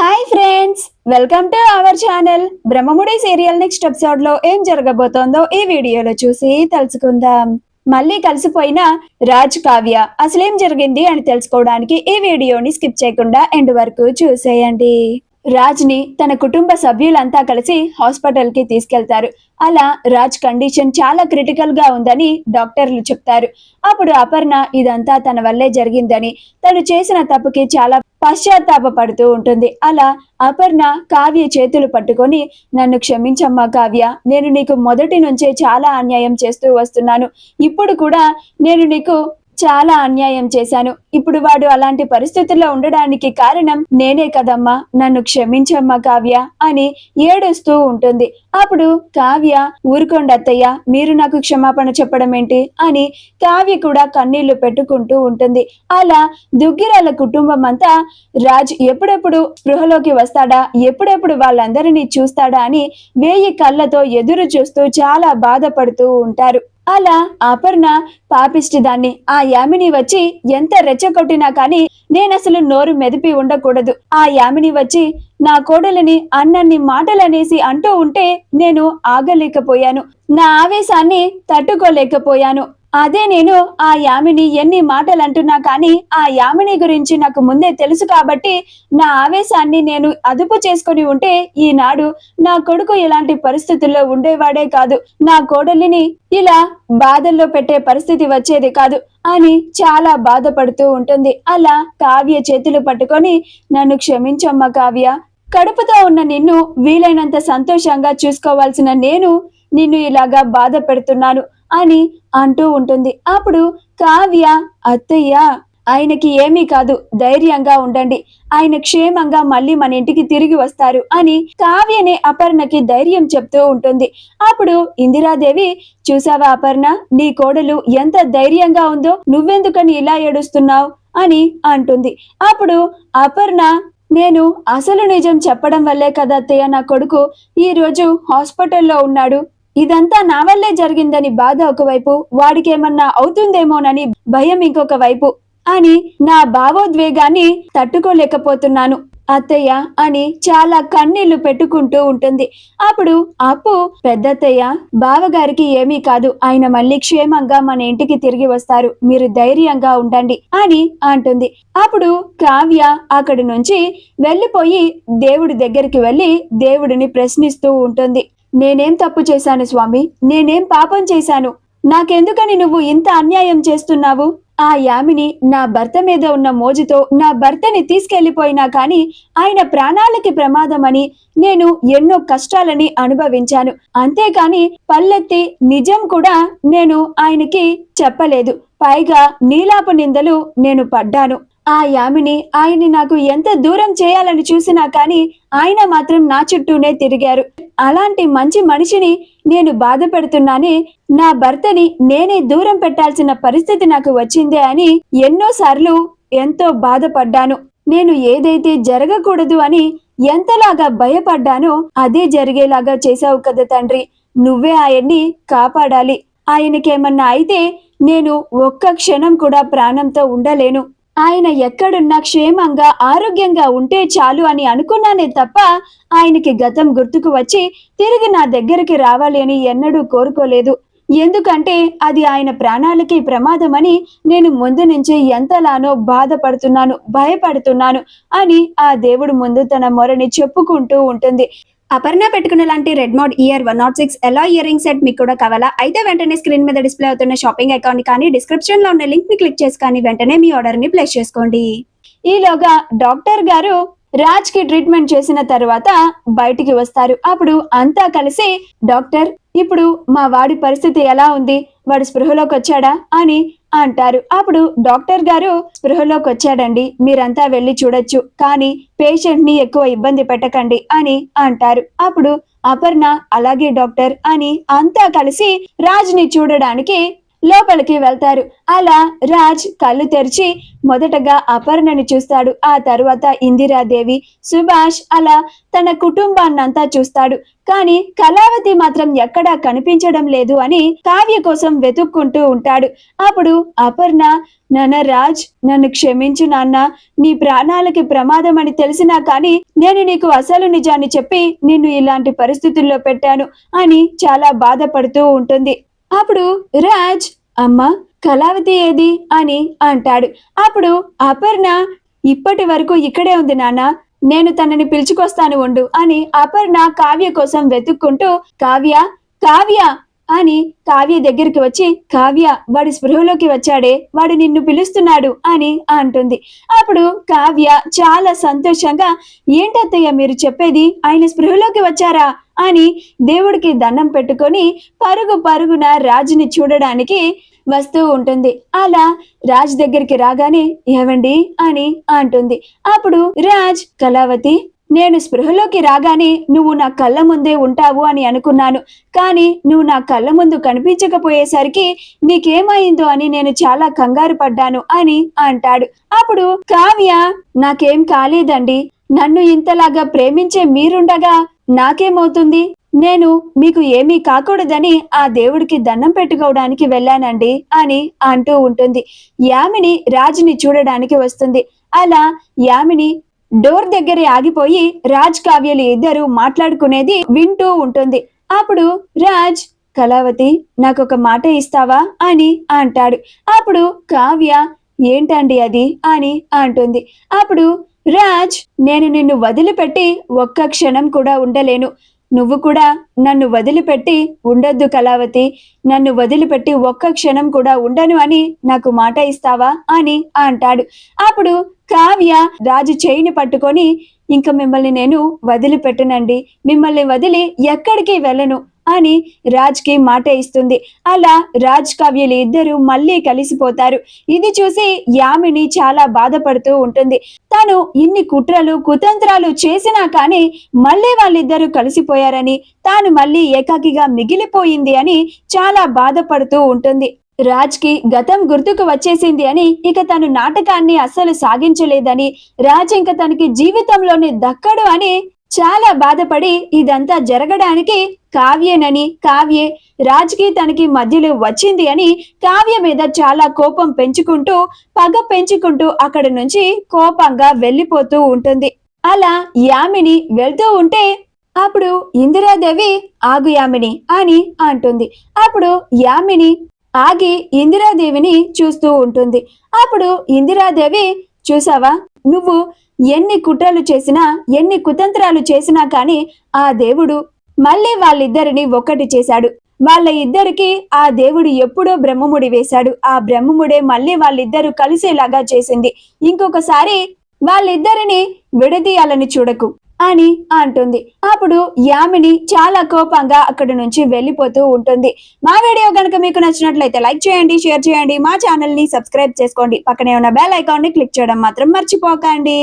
Hi friends, welcome to our channel. Brahmamudi serial next episode లో ఏం జరగబోతోందో ఈ వీడియోలో చూసి తెలుసుకుందాం. మళ్ళీ కలిసిపోయిన రాజ్ కావ్య అసలేం జరిగింది అని తెలుసుకోవడానికి ఈ వీడియోని స్కిప్ చేయకుండా ఎండ్ వరకు చూసేయండి. రాజ్ ని తన కుటుంబ సభ్యులంతా కలిసి హాస్పిటల్ కి తీసుకెళ్తారు. అలా రాజ్ కండిషన్ చాలా క్రిటికల్ గా ఉందని డాక్టర్లు చెప్తారు. అప్పుడు అపర్ణ ఇదంతా తన వల్లే జరిగిందని, తను చేసిన తప్పుకి చాలా పశ్చాత్తాపడుతూ ఉంటుంది. అలా అపర్ణ కావ్య చేతులు పట్టుకొని, నన్ను క్షమించమ్మా కావ్య, నేను నీకు మొదటి నుంచే చాలా అన్యాయం చేస్తూ వస్తున్నాను. ఇప్పుడు కూడా నేను నీకు చాలా అన్యాయం చేశాను. ఇప్పుడు వాడు అలాంటి పరిస్థితుల్లో ఉండడానికి కారణం నేనే కదమ్మా, నన్ను క్షమించమ్మా కావ్య అని ఏడుస్తూ ఉంటుంది. అప్పుడు కావ్య, ఊరుకోండి అత్తయ్య, మీరు నాకు క్షమాపణ చెప్పడం ఏంటి అని కావ్య కూడా కన్నీళ్లు పెట్టుకుంటూ ఉంటుంది. అలా దుగ్గిరాల కుటుంబం అంతా రాజ్ ఎప్పుడెప్పుడు స్పృహలోకి వస్తాడా, ఎప్పుడెప్పుడు వాళ్ళందరినీ చూస్తాడా అని 1000 కళ్ళతో ఎదురు చూస్తూ చాలా బాధపడుతూ ఉంటారు. అలా అపర్ణ పాపిష్టి దాన్ని, ఆ యామిని వచ్చి ఎంత రెచ్చగొట్టినా కానీ నేనసలు నోరు మెదిపి ఉండకూడదు. ఆ యామిని వచ్చి నా కోడలిని అన్నన్ని మాటలనేసి అంటూ ఉంటే నేను ఆగలేకపోయాను. నా ఆవేశాన్ని తట్టుకోలేకపోయాను. అదే నేను ఆ యామిని ఎన్ని మాటలు అంటున్నా కానీ ఆ యామిని గురించి నాకు ముందే తెలుసు కాబట్టి నా ఆవేశాన్ని నేను అదుపు చేసుకొని ఉంటే ఈనాడు నా కొడుకు ఇలాంటి పరిస్థితుల్లో ఉండేవాడే కాదు, నా కోడలిని ఇలా బాధల్లో పెట్టే పరిస్థితి వచ్చేది కాదు అని చాలా బాధపడుతూ ఉంటుంది. అలా కావ్య చేతులు పట్టుకొని, నన్ను క్షమించమ్మ కావ్య, కడుపుతో ఉన్న నిన్ను వీలైనంత సంతోషంగా చూసుకోవాల్సిన నేను నిన్ను ఇలాగా బాధ పెడుతున్నాను అని అంటూ ఉంటుంది. అప్పుడు కావ్య, అత్తయ్య, ఆయనకి ఏమీ కాదు, ధైర్యంగా ఉండండి, ఆయన క్షేమంగా మళ్ళీ మన ఇంటికి తిరిగి వస్తారు అని కావ్యనే అపర్ణకి ధైర్యం చెప్తూ ఉంటుంది. అప్పుడు ఇందిరాదేవి, చూసావా అపర్ణ, నీ కోడలు ఎంత ధైర్యంగా ఉందో, నువ్వెందుకని ఇలా ఏడుస్తున్నావు అని అంటుంది. అప్పుడు అపర్ణ, నేను అసలు నిజం చెప్పడం వల్లే కదా అత్తయ్య నా కొడుకు ఈ రోజు హాస్పిటల్లో ఉన్నాడు. ఇదంతా నా వల్లే జరిగిందని బాధ ఒకవైపు, వాడికేమన్నా అవుతుందేమోనని భయం ఇంకొక వైపు అని నా భావోద్వేగాన్ని తట్టుకోలేకపోతున్నాను అత్తయ్య అని చాలా కన్నీళ్లు పెట్టుకుంటూ ఉంటుంది. అప్పుడు అప్పు, పెద్దత్తయ్య, బావగారికి ఏమీ కాదు, ఆయన మళ్ళీ క్షేమంగా మన ఇంటికి తిరిగి వస్తారు, మీరు ధైర్యంగా ఉండండి అని అంటుంది. అప్పుడు కావ్య అక్కడి నుంచి వెళ్ళిపోయి దేవుడి దగ్గరికి వెళ్ళి దేవుడిని ప్రశ్నిస్తూ ఉంటుంది. నేనేం తప్పు చేశాను స్వామి, నేనేం పాపం చేశాను, నాకెందుకని నువ్వు ఇంత అన్యాయం చేస్తున్నావు? ఆ యామిని నా భర్త మీద ఉన్న మోజుతో నా భర్తని తీసుకెళ్లిపోయినా కానీ ఆయన ప్రాణాలకి ప్రమాదమని నేను ఎన్నో కష్టాలని అనుభవించాను. అంతేకాని పల్లెత్తి నిజం కూడా నేను ఆయనకి చెప్పలేదు. పైగా నీలాపు నిందలు నేను పడ్డాను. ఆ యామిని ఆయన్ని నాకు ఎంత దూరం చేయాలని చూసినా కానీ ఆయన మాత్రం నా చుట్టూనే తిరిగారు. అలాంటి మంచి మనిషిని నేను బాధ పెడుతున్నానే, నా భర్తని నేనే దూరం పెట్టాల్సిన పరిస్థితి నాకు వచ్చిందే అని ఎన్నోసార్లు ఎంతో బాధపడ్డాను. నేను ఏదైతే జరగకూడదు అని ఎంతలాగా భయపడ్డానో అదే జరిగేలాగా చేశావు కదా తండ్రి, నువ్వే ఆయన్ని కాపాడాలి. ఆయనకేమన్నా అయితే నేను ఒక్క క్షణం కూడా ప్రాణంతో ఉండలేను. ఆయన ఎక్కడున్నా క్షేమంగా ఆరోగ్యంగా ఉంటే చాలు అని అనుకున్నానే తప్ప ఆయనకి గతం గుర్తుకు వచ్చి తిరిగి నా దగ్గరికి రావాలి అని ఎన్నడూ కోరుకోలేదు. ఎందుకంటే అది ఆయన ప్రాణాలకి ప్రమాదమని నేను ముందు నుంచి ఎంతలానో బాధపడుతున్నాను, భయపడుతున్నాను అని ఆ దేవుడు ముందు తన మొరని చెప్పుకుంటూ ఉంటుంది. అపర్ణ పెట్టుకున్న లాంటి రెడ్ మోడ్ ఇయర్ 106 ఎలా ఇయరింగ్ సెట్ మీకు కూడా కావాలా? అయితే వెంటనే స్క్రీన్ మీద డిస్ప్లే అవుతున్న షాపింగ్ అకౌంట్ కానీ డిస్క్రిప్షన్ లో ఉన్న లింక్ ని క్లిక్ చేసి కానీ వెంటనే మీ ఆర్డర్ ని ప్లేస్ చేసుకోండి. ఈలోగా డాక్టర్ గారు రాజ్ కి ట్రీట్మెంట్ చేసిన తర్వాత బయటికి వస్తారు. అప్పుడు అంతా కలిసి, డాక్టర్, ఇప్పుడు మా వాడి పరిస్థితి ఎలా ఉంది, వాడు స్పృహలోకి వచ్చాడా అని అంటారు. అప్పుడు డాక్టర్ గారు, స్పృహలోకి వచ్చాడండి, మీరంతా వెళ్ళి చూడొచ్చు, కానీ పేషెంట్ ని ఎక్కువ ఇబ్బంది పెట్టకండి అని అంటారు. అప్పుడు అపర్ణ, అలాగే డాక్టర్ అని అంతా కలిసి రాజ్ ని చూడడానికి లోపలికి వెళ్తారు. అలా రాజ్ కళ్ళు తెరిచి మొదటగా అపర్ణని చూస్తాడు. ఆ తర్వాత ఇందిరాదేవి, సుభాష్ అలా తన కుటుంబాన్నంతా చూస్తాడు. కానీ కళావతి మాత్రం ఎక్కడా కనిపించడం లేదు అని కావ్య కోసం వెతుక్కుంటూ ఉంటాడు. అప్పుడు అపర్ణ, నాన్న రాజ్, నన్ను క్షమించు నాన్న, నీ ప్రాణాలకి ప్రమాదం అని తెలిసినా కానీ నేను నీకు అసలు నిజాన్ని చెప్పి నిన్ను ఇలాంటి పరిస్థితుల్లో పెట్టాను అని చాలా బాధపడుతూ ఉంటుంది. అప్పుడు రాజ్, అమ్మా కళావతి ఏది అని అంటాడు. అప్పుడు అపర్ణ, ఇప్పటి వరకు ఇక్కడే ఉంది నాన్న, నేను తనని పిలుచుకొస్తాను ఉండు అని అపర్ణ కావ్య కోసం వెతుక్కుంటూ కావ్య కావ్య అని కావ్య దగ్గరికి వచ్చి, కావ్య వాడి స్పృహలోకి వచ్చాడే, వాడు నిన్ను పిలుస్తున్నాడు అని అంటుంది. అప్పుడు కావ్య చాలా సంతోషంగా, ఏంటత్తయ్య మీరు చెప్పేది, ఆయన స్పృహలోకి వచ్చారా అని దేవుడికి దండం పెట్టుకొని పరుగు పరుగున రాజుని చూడడానికి వస్తూ ఉంటుంది. అలా రాజ్ దగ్గరికి రాగానే ఏవండి అని అంటుంది. అప్పుడు రాజ్, కళావతి, నేను స్పృహలోకి రాగానే నువ్వు నా కళ్ళ ముందే ఉంటావు అని అనుకున్నాను, కానీ నువ్వు నా కళ్ళ ముందు కనిపించకపోయేసరికి నీకేమైందో అని నేను చాలా కంగారు పడ్డాను అని అంటాడు. అప్పుడు కావ్య, నాకేం కాలేదండి, నన్ను ఇంతలాగా ప్రేమించే మీరుండగా నాకేమవుతుంది, నేను మీకు ఏమీ కాకూడదని ఆ దేవుడికి దండం పెట్టుకోవడానికి వెళ్ళానండి అని అంటూ ఉంటుంది. యామిని రాజుని చూడడానికి వస్తుంది. అలా యామిని డోర్ దగ్గరే ఆగిపోయి రాజ్ కావ్యలు ఇద్దరు మాట్లాడుకునేది వింటూ ఉంటుంది. అప్పుడు రాజ్, కళావతి నాకొక మాట ఇస్తావా అని అంటాడు. అప్పుడు కావ్య, ఏంటండి అది అని అంటుంది. అప్పుడు రాజ్, నేను నిన్ను వదిలిపెట్టి ఒక్క క్షణం కూడా ఉండలేను, నువ్వు కూడా నన్ను వదిలిపెట్టి ఉండొద్దు కళావతి, నన్ను వదిలిపెట్టి ఒక్క క్షణం కూడా ఉండను అని నాకు మాట ఇస్తావా అని అంటాడు. అప్పుడు కావ్య రాజు చేయిని పట్టుకొని, ఇంక మిమ్మల్ని నేను వదిలిపెట్టనండి, మిమ్మల్ని వదిలి ఎక్కడికి వెళ్ళను అని రాజ్కి మాట ఇస్తుంది. అలా రాజ్ కావ్యలు ఇద్దరు మళ్ళీ కలిసిపోతారు. ఇది చూసి యామిని చాలా బాధపడుతూ ఉంటుంది. తను ఇన్ని కుట్రలు కుతంత్రాలు చేసినా కానీ మళ్ళీ వాళ్ళిద్దరూ కలిసిపోయారని, తాను మళ్ళీ ఏకాకిగా మిగిలిపోయింది అని చాలా బాధపడుతూ ఉంటుంది. రాజ్కి గతం గుర్తుకు వచ్చేసింది అని, ఇక తను నాటకాన్ని అస్సలు సాగించలేదని, రాజ్ ఇంక తనకి జీవితంలోనే దక్కడు అని చాలా బాధపడి ఇదంతా జరగడానికి కావ్యేనని, కావ్యే రాజ్కి తనకి మధ్యలో వచ్చింది అని కావ్య మీద చాలా కోపం పెంచుకుంటూ పగ పెంచుకుంటూ అక్కడి నుంచి కోపంగా వెళ్ళిపోతూ ఉంటుంది. అలా యామిని వెళ్తూ ఉంటే అప్పుడు ఇందిరాదేవి, ఆగు యామిని అని అంటుంది. అప్పుడు యామిని ఆగి ఇందిరాదేవిని చూస్తూ ఉంటుంది. అప్పుడు ఇందిరాదేవి, చూసావా, నువ్వు ఎన్ని కుట్రలు చేసినా ఎన్ని కుతంత్రాలు చేసినా కానీ ఆ దేవుడు మళ్ళీ వాళ్ళిద్దరిని ఒక్కటి చేశాడు. వాళ్ళ ఇద్దరికి ఆ దేవుడు ఎప్పుడో బ్రహ్మముడి వేశాడు. ఆ బ్రహ్మముడే మళ్ళీ వాళ్ళిద్దరూ కలిసేలాగా చేసింది. ఇంకొకసారి వాళ్ళిద్దరిని విడదీయాలని చూడకు అని అంటుంది. అప్పుడు యామిని చాలా కోపంగా అక్కడి నుంచి వెళ్ళిపోతూ ఉంటుంది. మా వీడియో కనుక మీకు నచ్చినట్లయితే లైక్ చేయండి, షేర్ చేయండి, మా ఛానల్ ని సబ్స్క్రైబ్ చేసుకోండి, పక్కనే ఉన్న బెల్ ఐకాన్ ని క్లిక్ చేయడం మాత్రం మర్చిపోకండి.